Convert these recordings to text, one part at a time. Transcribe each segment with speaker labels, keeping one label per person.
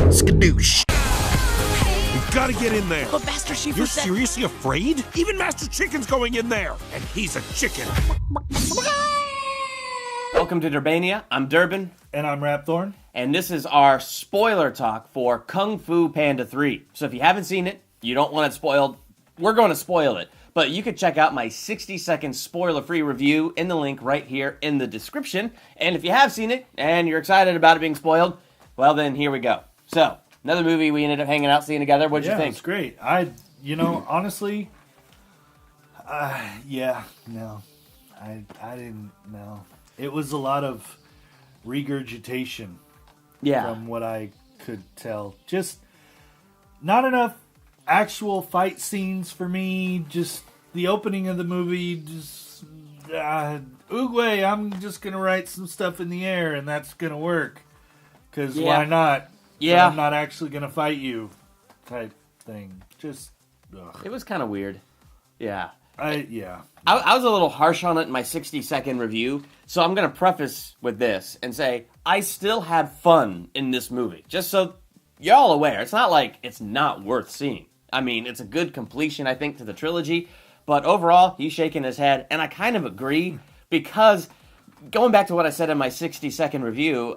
Speaker 1: Skadoosh.
Speaker 2: We've got to get in there.
Speaker 3: But Master Shifu
Speaker 2: You're
Speaker 3: said...
Speaker 2: seriously afraid? Even Master Chicken's going in there, and he's a chicken.
Speaker 3: Welcome to Durbania. I'm Durbin.
Speaker 4: And I'm Rapthorn.
Speaker 3: And this is our spoiler talk for Kung Fu Panda 3. So if you haven't seen it, you don't want it spoiled, we're going to spoil it. But you could check out my 60-second spoiler-free review in the link right here in the description. And if you have seen it, and you're excited about it being spoiled, well then, here we go. So, another movie we ended up hanging out seeing together. What'd you think?
Speaker 4: Yeah, it's great. Honestly, I didn't know. It was a lot of regurgitation from what I could tell. Just not enough actual fight scenes for me. Just the opening of the movie, Oogway, I'm just going to write some stuff in the air and that's going to work. Because why not?
Speaker 3: Yeah.
Speaker 4: I'm not actually going to fight you type thing. Just, ugh.
Speaker 3: It was kind of weird. Yeah.
Speaker 4: I
Speaker 3: was a little harsh on it in my 60-second review, so I'm going to preface with this and say I still had fun in this movie. Just so y'all aware, it's not like it's not worth seeing. I mean, it's a good completion, I think, to the trilogy, but overall, he's shaking his head, and I kind of agree, because going back to what I said in my 60-second review,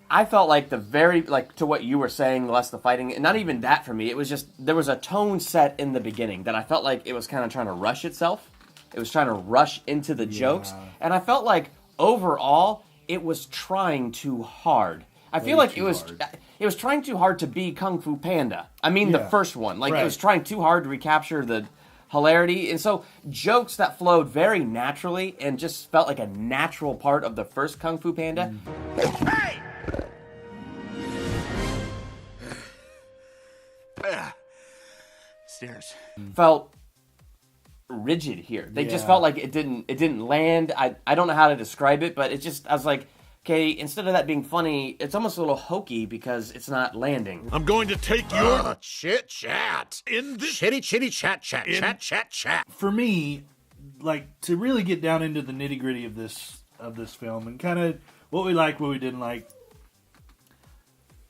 Speaker 3: I felt like to what you were saying, less the fighting, and not even that for me, it was just, there was a tone set in the beginning that I felt like it was kind of trying to rush itself. It was trying to rush into the jokes, and I felt like, overall, it was trying too hard. I feel like it was trying too hard to be Kung Fu Panda. I mean, the first one. It was trying too hard to recapture the hilarity, and so jokes that flowed very naturally and just felt like a natural part of the first Kung Fu Panda.
Speaker 1: Hey! Stairs.
Speaker 3: Felt rigid here. They just felt like it didn't land. I don't know how to describe it, but I was like, okay, instead of that being funny, it's almost a little hokey because it's not landing.
Speaker 2: I'm going to take your
Speaker 1: chit chat.
Speaker 2: in this.
Speaker 1: Chitty chat.
Speaker 4: For me, like, to really get down into the nitty gritty of this film and kind of what we liked, what we didn't like.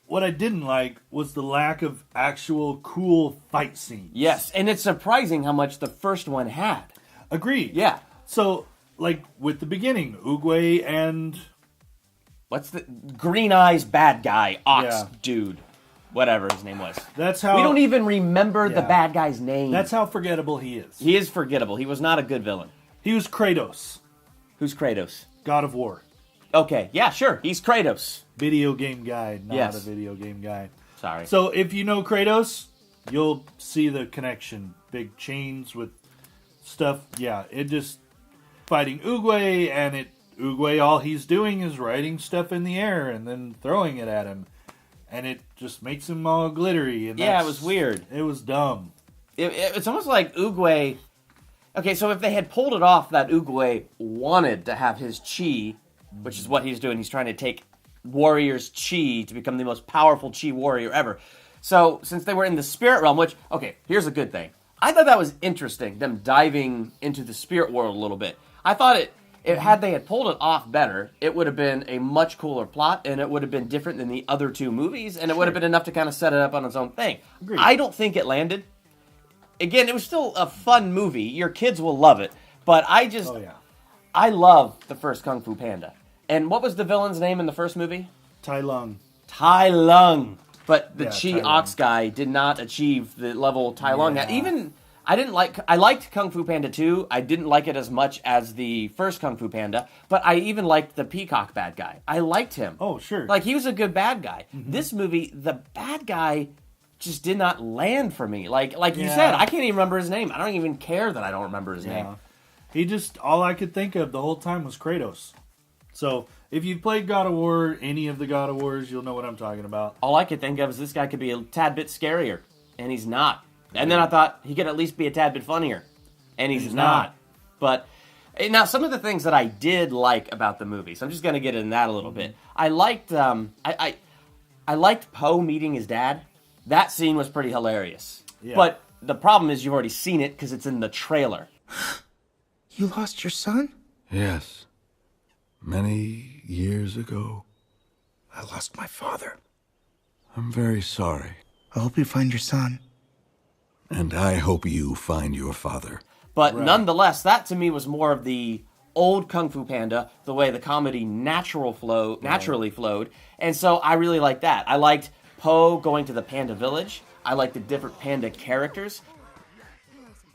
Speaker 4: What I didn't like was the lack of actual cool fight scenes.
Speaker 3: Yes, and it's surprising how much the first one had.
Speaker 4: Agreed.
Speaker 3: Yeah.
Speaker 4: So, like, with the beginning, Oogway and...
Speaker 3: What's the green eyes bad guy, Ox dude, whatever his name was.
Speaker 4: That's how...
Speaker 3: We don't even remember the bad guy's name.
Speaker 4: That's how forgettable he is.
Speaker 3: He is forgettable. He was not a good villain.
Speaker 4: He was Kratos.
Speaker 3: Who's Kratos?
Speaker 4: God of War.
Speaker 3: Okay, yeah, sure. He's Kratos.
Speaker 4: Video game guy, not
Speaker 3: a
Speaker 4: video game guy.
Speaker 3: Sorry.
Speaker 4: So if you know Kratos, you'll see the connection. Big chains with stuff. Yeah, it just... Fighting Oogway, and Oogway, all he's doing is writing stuff in the air and then throwing it at him. And it just makes him all glittery. And
Speaker 3: yeah, it was weird.
Speaker 4: It was dumb.
Speaker 3: It's almost like Oogway... Okay, so if they had pulled it off that Oogway wanted to have his chi, which is what he's doing, he's trying to take warriors' chi to become the most powerful chi warrior ever. So, since they were in the spirit realm, which, okay, here's a good thing. I thought that was interesting, them diving into the spirit world a little bit. I thought had they had pulled it off better, it would have been a much cooler plot, and it would have been different than the other two movies, and it would have been enough to kind of set it up on its own thing.
Speaker 4: Agreed.
Speaker 3: I don't think it landed. Again, it was still a fun movie. Your kids will love it. But I love the first Kung Fu Panda. And what was the villain's name in the first movie?
Speaker 4: Tai Lung.
Speaker 3: Tai Lung. But the
Speaker 4: Yeah,
Speaker 3: Chi
Speaker 4: Tai
Speaker 3: Ox
Speaker 4: Lung.
Speaker 3: guy did not achieve the level Tai Lung had.
Speaker 4: Yeah.
Speaker 3: Even, I liked Kung Fu Panda 2. I didn't like it as much as the first Kung Fu Panda. But I even liked the peacock bad guy. I liked him.
Speaker 4: Oh, sure.
Speaker 3: Like, he was a good bad guy. This movie, the bad guy just did not land for me. Like you said, I can't even remember his name. I don't even care that I don't remember his name.
Speaker 4: He just, all I could think of the whole time was Kratos. So, if you've played God of War, any of the God of Wars, you'll know what I'm talking about.
Speaker 3: All I could think of is this guy could be a tad bit scarier, and he's not. And then I thought he could at least be a tad bit funnier, and he's not. But now, some of the things that I did like about the movie, so I'm just going to get into that a little bit. I liked I liked Poe meeting his dad. That scene was pretty hilarious. Yeah. But the problem is you've already seen it because it's in the trailer.
Speaker 1: You lost your son?
Speaker 5: Yes. Many years ago.
Speaker 1: I lost my father.
Speaker 5: I'm very sorry.
Speaker 1: I hope you find your son.
Speaker 5: And I hope you find your father.
Speaker 3: But
Speaker 4: Right.
Speaker 3: nonetheless, that to me was more of the old Kung Fu Panda, the way the comedy naturally flowed. And so I really liked that. I liked Po going to the Panda Village. I liked the different panda characters.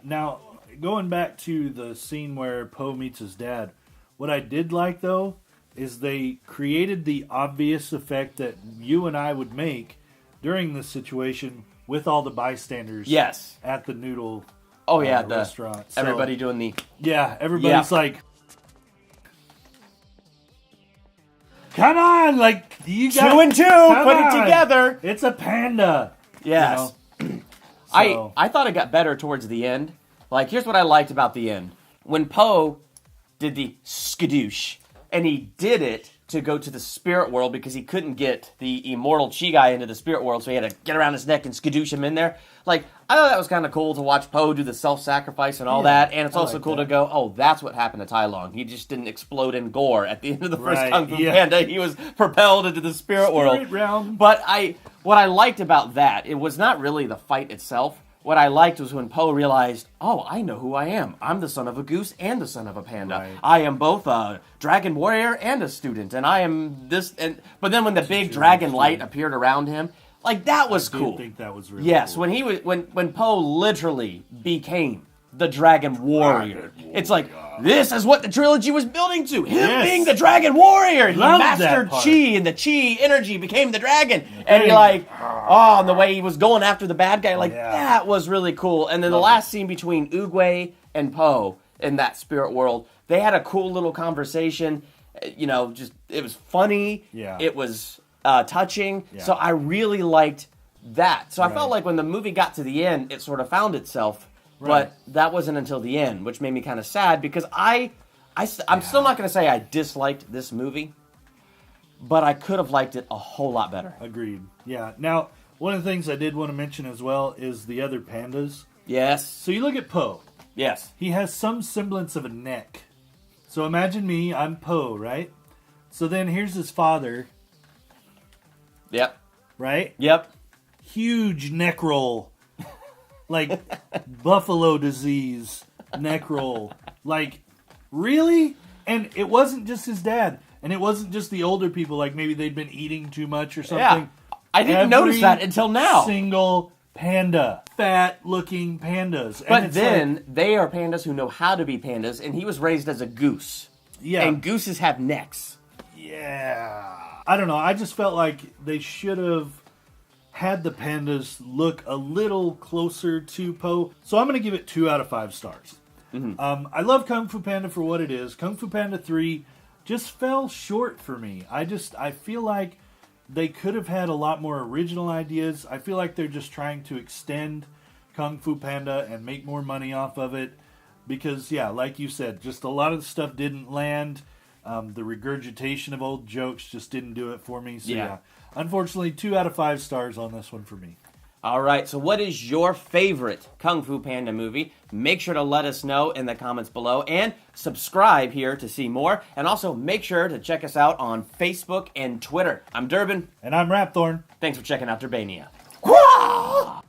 Speaker 4: Now, going back to the scene where Po meets his dad, what I did like, though, is they created the obvious effect that you and I would make during this situation with all the bystanders
Speaker 3: Yes.
Speaker 4: at the noodle
Speaker 3: Oh, yeah, the
Speaker 4: restaurant. So,
Speaker 3: everybody doing the...
Speaker 4: yeah, everybody's like, come on, like, you got
Speaker 3: 2 and 2,
Speaker 4: come
Speaker 3: put
Speaker 4: on.
Speaker 3: it together.
Speaker 4: It's a panda.
Speaker 3: Yes.
Speaker 4: You know? So-
Speaker 3: I thought it got better towards the end. Like, here's what I liked about the end. When Po did the skadoosh, and he did it to go to the spirit world because he couldn't get the immortal Chi guy into the spirit world, so he had to get around his neck and skadoosh him in there. Like, I thought that was kind of cool to watch Po do the self-sacrifice and all
Speaker 4: Yeah,
Speaker 3: that, and it's
Speaker 4: I
Speaker 3: also
Speaker 4: like
Speaker 3: cool
Speaker 4: that.
Speaker 3: to go, oh, that's what happened to Tai Long. He just didn't explode in gore at the end of the first
Speaker 4: Right,
Speaker 3: Kung Fu
Speaker 4: yeah.
Speaker 3: Panda. He was propelled into the spirit world.
Speaker 4: Spirit realm.
Speaker 3: But what I liked about that, it was not really the fight itself. What I liked was when Po realized, oh, I know who I am. I'm the son of a goose and the son of a panda.
Speaker 4: Right.
Speaker 3: I am both a dragon warrior and a student, and I am this. And but then when the big dragon light appeared around him, like that was
Speaker 4: I
Speaker 3: cool.
Speaker 4: do think that was really
Speaker 3: Yes,
Speaker 4: cool.
Speaker 3: when he was when Po literally became the dragon warrior. It's like this is what the trilogy was building to. Him
Speaker 4: Yes.
Speaker 3: being the dragon warrior. He
Speaker 4: Loved that
Speaker 3: mastered
Speaker 4: part.
Speaker 3: chi, and the chi energy became the dragon. And you're like, oh, and the way he was going after the bad guy, like
Speaker 4: Yeah.
Speaker 3: that was really cool. And then the last scene between Oogway and Po in that spirit world, they had a cool little conversation. You know, just it was funny.
Speaker 4: Yeah.
Speaker 3: It was touching.
Speaker 4: Yeah.
Speaker 3: So I really liked that. So I felt
Speaker 4: Right.
Speaker 3: like when the movie got to the end, it sort of found itself.
Speaker 4: Right.
Speaker 3: But that wasn't until the end, which made me kind of sad because I'm still not going to say I disliked this movie, but I could have liked it a whole lot better.
Speaker 4: Agreed. Yeah. Now, one of the things I did want to mention as well is the other pandas.
Speaker 3: Yes.
Speaker 4: So you look at Po.
Speaker 3: Yes.
Speaker 4: He has some semblance of a neck. So imagine me, I'm Po, right? So then here's his father,
Speaker 3: Yep.
Speaker 4: right?
Speaker 3: Yep.
Speaker 4: Huge neck roll. Like buffalo disease neck roll. Like, really? And it wasn't just his dad. And it wasn't just the older people, like maybe they'd been eating too much or something.
Speaker 3: Yeah. I didn't notice
Speaker 4: Every
Speaker 3: that until now.
Speaker 4: Single panda. Fat looking pandas. And
Speaker 3: But
Speaker 4: it's
Speaker 3: then
Speaker 4: like,
Speaker 3: they are pandas who know how to be pandas, and he was raised as a goose.
Speaker 4: yeah.
Speaker 3: And gooses have necks.
Speaker 4: Yeah. I don't know. I just felt like they should have had the pandas look a little closer to Po. So I'm going to give it 2 out of 5 stars. I love Kung Fu Panda for what it is. Kung Fu Panda 3 just fell short for me. I feel like they could have had a lot more original ideas. I feel like they're just trying to extend Kung Fu Panda and make more money off of it. Because, yeah, like you said, just a lot of the stuff didn't land. The regurgitation of old jokes just didn't do it for me. So, yeah. Unfortunately, 2 out of 5 stars on this one for me.
Speaker 3: All right, so what is your favorite Kung Fu Panda movie? Make sure to let us know in the comments below and subscribe here to see more. And also make sure to check us out on Facebook and Twitter. I'm Durbin.
Speaker 4: And I'm Rapthorn.
Speaker 3: Thanks for checking out Durbania.
Speaker 1: Oh,